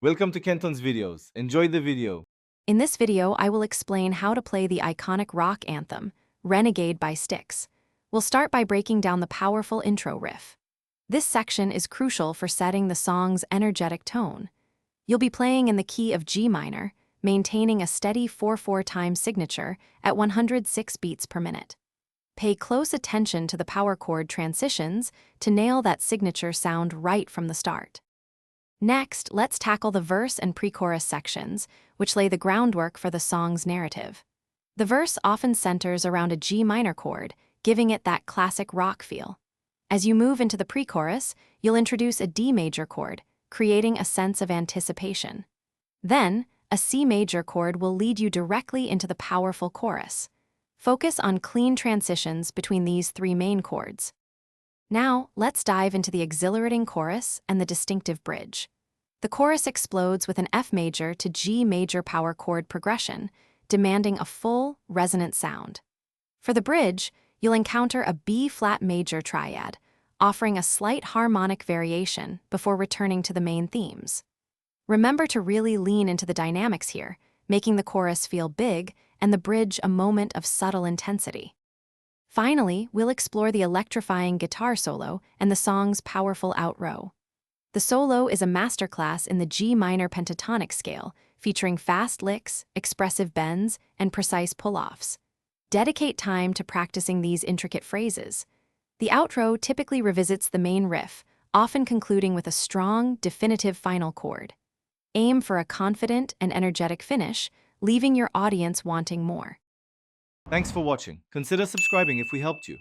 Welcome to Kenton's videos. Enjoy the video. In this video, I will explain how to play the iconic rock anthem, Renegade by Styx. We'll start by breaking down the powerful intro riff. This section is crucial for setting the song's energetic tone. You'll be playing in the key of G minor, maintaining a steady 4/4 time signature at 106 beats per minute. Pay close attention to the power chord transitions to nail that signature sound right from the start. Next, let's tackle the verse and pre-chorus sections, which lay the groundwork for the song's narrative. The verse often centers around a G minor chord, giving it that classic rock feel. As you move into the pre-chorus, you'll introduce a D major chord, creating a sense of anticipation. Then, a C major chord will lead you directly into the powerful chorus. Focus on clean transitions between these three main chords. Now, let's dive into the exhilarating chorus and the distinctive bridge. The chorus explodes with an F major to G major power chord progression, demanding a full, resonant sound. For the bridge, you'll encounter a B-flat major triad, offering a slight harmonic variation before returning to the main themes. Remember to really lean into the dynamics here, making the chorus feel big and the bridge a moment of subtle intensity. Finally, we'll explore the electrifying guitar solo and the song's powerful outro. The solo is a masterclass in the G minor pentatonic scale, featuring fast licks, expressive bends, and precise pull-offs. Dedicate time to practicing these intricate phrases. The outro typically revisits the main riff, often concluding with a strong, definitive final chord. Aim for a confident and energetic finish, leaving your audience wanting more. Thanks for watching. Consider subscribing if we helped you.